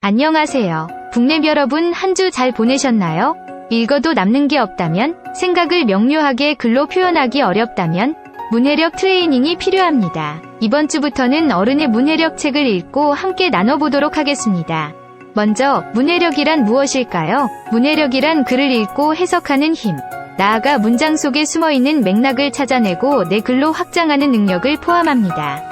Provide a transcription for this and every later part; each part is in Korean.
안녕하세요. 북랩 여러분, 한 주 잘 보내셨나요? 읽어도 남는 게 없다면, 생각을 명료하게 글로 표현하기 어렵다면 문해력 트레이닝이 필요합니다. 이번 주부터는 어른의 문해력 책을 읽고 함께 나눠보도록 하겠습니다. 먼저 문해력이란 무엇일까요? 문해력이란 글을 읽고 해석하는 힘, 나아가 문장 속에 숨어있는 맥락을 찾아내고 내 글로 확장하는 능력을 포함합니다.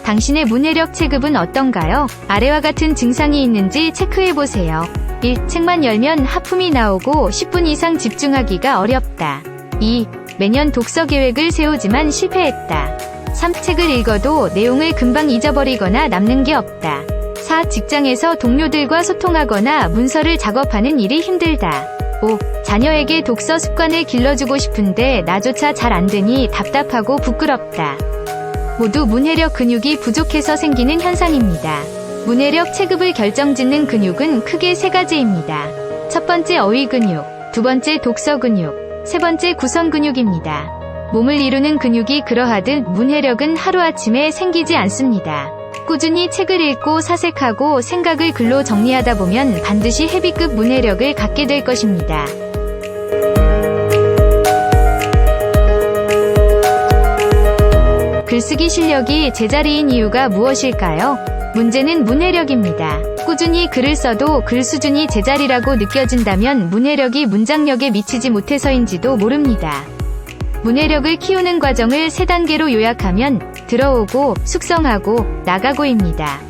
당신의 문해력 체급은 어떤가요? 아래와 같은 증상이 있는지 체크해보세요. 1. 책만 열면 하품이 나오고 10분 이상 집중하기가 어렵다. 2. 매년 독서 계획을 세우지만 실패했다. 3. 책을 읽어도 내용을 금방 잊어버리거나 남는 게 없다. 4. 직장에서 동료들과 소통하거나 문서를 작업하는 일이 힘들다. 5. 자녀에게 독서 습관을 길러주고 싶은데 나조차 잘 안되니 답답하고 부끄럽다. 모두 문해력 근육이 부족해서 생기는 현상입니다. 문해력 체급을 결정짓는 근육은 크게 세 가지입니다. 첫 번째 어휘 근육, 두 번째 독서 근육, 세 번째 구성 근육입니다. 몸을 이루는 근육이 그러하듯 문해력은 하루아침에 생기지 않습니다. 꾸준히 책을 읽고 사색하고 생각을 글로 정리하다 보면 반드시 헤비급 문해력을 갖게 될 것입니다. 글쓰기 실력이 제자리인 이유가 무엇일까요? 문제는 문해력입니다. 꾸준히 글을 써도 글 수준이 제자리라고 느껴진다면 문해력이 문장력에 미치지 못해서인지도 모릅니다. 문해력을 키우는 과정을 3단계로 요약하면 들어오고, 숙성하고, 나가고입니다.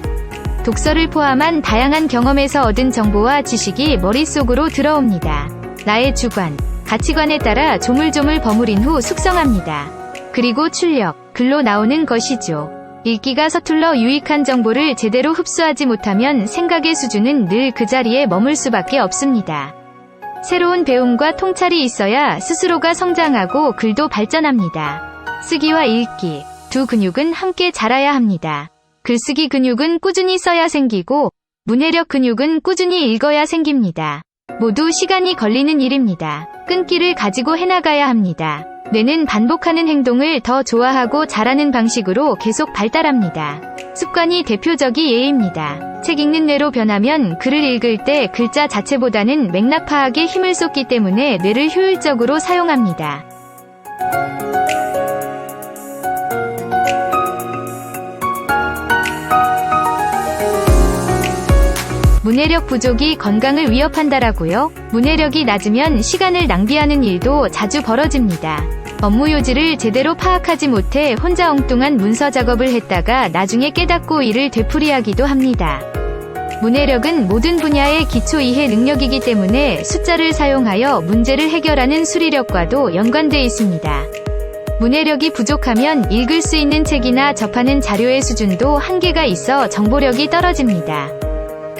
독서를 포함한 다양한 경험에서 얻은 정보와 지식이 머릿속으로 들어옵니다. 나의 주관, 가치관에 따라 조물조물 버무린 후 숙성합니다. 그리고 출력, 글로 나오는 것이죠. 읽기가 서툴러 유익한 정보를 제대로 흡수하지 못하면 생각의 수준은 늘 그 자리에 머물 수밖에 없습니다. 새로운 배움과 통찰이 있어야 스스로가 성장하고 글도 발전합니다. 쓰기와 읽기, 두 근육은 함께 자라야 합니다. 글쓰기 근육은 꾸준히 써야 생기고, 문해력 근육은 꾸준히 읽어야 생깁니다. 모두 시간이 걸리는 일입니다. 끈기를 가지고 해나가야 합니다. 뇌는 반복하는 행동을 더 좋아하고 잘하는 방식으로 계속 발달합니다. 습관이 대표적인 예입니다. 책 읽는 뇌로 변하면 글을 읽을 때 글자 자체보다는 맥락 파악에 힘을 쏟기 때문에 뇌를 효율적으로 사용합니다. 문해력 부족이 건강을 위협한다라고요? 문해력이 낮으면 시간을 낭비하는 일도 자주 벌어집니다. 업무 요지를 제대로 파악하지 못해 혼자 엉뚱한 문서 작업을 했다가 나중에 깨닫고 이를 되풀이하기도 합니다. 문해력은 모든 분야의 기초 이해 능력이기 때문에 숫자를 사용하여 문제를 해결하는 수리력과도 연관되어 있습니다. 문해력이 부족하면 읽을 수 있는 책이나 접하는 자료의 수준도 한계가 있어 정보력이 떨어집니다.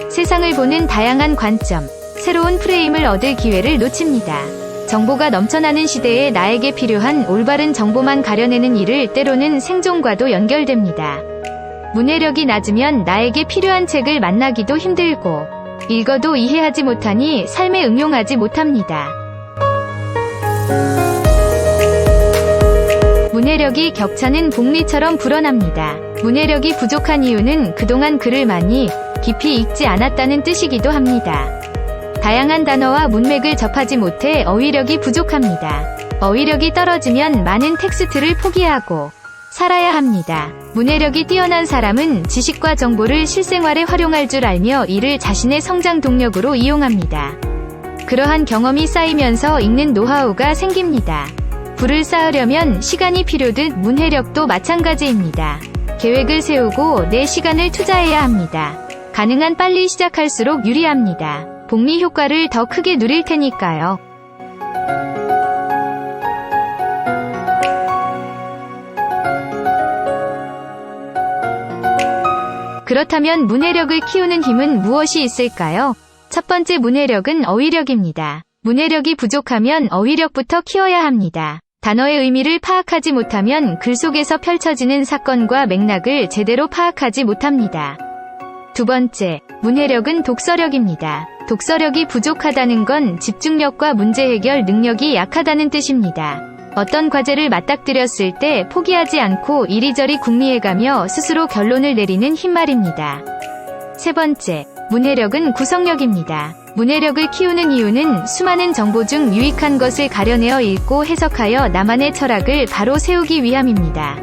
세상을 보는 다양한 관점, 새로운 프레임을 얻을 기회를 놓칩니다. 정보가 넘쳐나는 시대에 나에게 필요한 올바른 정보만 가려내는 일을 때로는 생존과도 연결됩니다. 문해력이 낮으면 나에게 필요한 책을 만나기도 힘들고, 읽어도 이해하지 못하니 삶에 응용하지 못합니다. 문해력이 격차는 복리처럼 불어납니다. 문해력이 부족한 이유는 그동안 글을 많이 깊이 읽지 않았다는 뜻이기도 합니다. 다양한 단어와 문맥을 접하지 못해 어휘력이 부족합니다. 어휘력이 떨어지면 많은 텍스트를 포기하고 살아야 합니다. 문해력이 뛰어난 사람은 지식과 정보를 실생활에 활용할 줄 알며 이를 자신의 성장 동력으로 이용합니다. 그러한 경험이 쌓이면서 읽는 노하우가 생깁니다. 부를 쌓으려면 시간이 필요듯 문해력도 마찬가지입니다. 계획을 세우고 내 시간을 투자해야 합니다. 가능한 빨리 시작할수록 유리합니다. 복리 효과를 더 크게 누릴 테니까요. 그렇다면 문해력을 키우는 힘은 무엇이 있을까요? 첫 번째 문해력은 어휘력입니다. 문해력이 부족하면 어휘력부터 키워야 합니다. 단어의 의미를 파악하지 못하면 글 속에서 펼쳐지는 사건과 맥락을 제대로 파악하지 못합니다. 두 번째, 문해력은 독서력입니다. 독서력이 부족하다는 건 집중력과 문제 해결 능력이 약하다는 뜻입니다. 어떤 과제를 맞닥뜨렸을 때 포기하지 않고 이리저리 궁리해가며 스스로 결론을 내리는 힘 말입니다. 세 번째, 문해력은 구성력입니다. 문해력을 키우는 이유는 수많은 정보 중 유익한 것을 가려내어 읽고 해석하여 나만의 철학을 바로 세우기 위함입니다.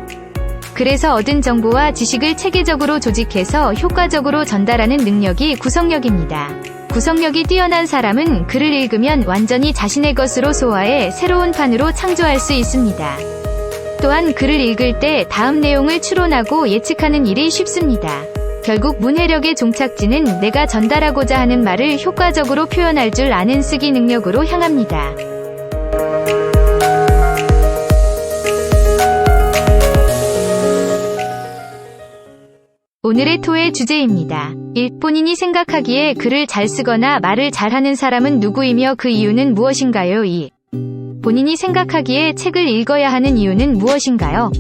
그래서 얻은 정보와 지식을 체계적으로 조직해서 효과적으로 전달하는 능력이 구성력입니다. 구성력이 뛰어난 사람은 글을 읽으면 완전히 자신의 것으로 소화해 새로운 판으로 창조할 수 있습니다. 또한 글을 읽을 때 다음 내용을 추론하고 예측하는 일이 쉽습니다. 결국 문해력의 종착지는 내가 전달하고자 하는 말을 효과적으로 표현할 줄 아는 쓰기 능력으로 향합니다. 오늘의 토의 주제입니다. 1. 본인이 생각하기에 글을 잘 쓰거나 말을 잘하는 사람은 누구이며 그 이유는 무엇인가요? 2. 본인이 생각하기에 책을 읽어야 하는 이유는 무엇인가요?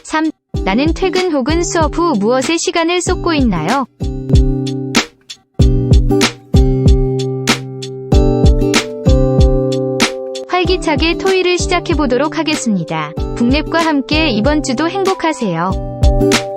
3. 나는 퇴근 혹은 수업 후 무엇에 시간을 쏟고 있나요? 활기차게 토의를 시작해보도록 하겠습니다. 북랩과 함께 이번 주도 행복하세요.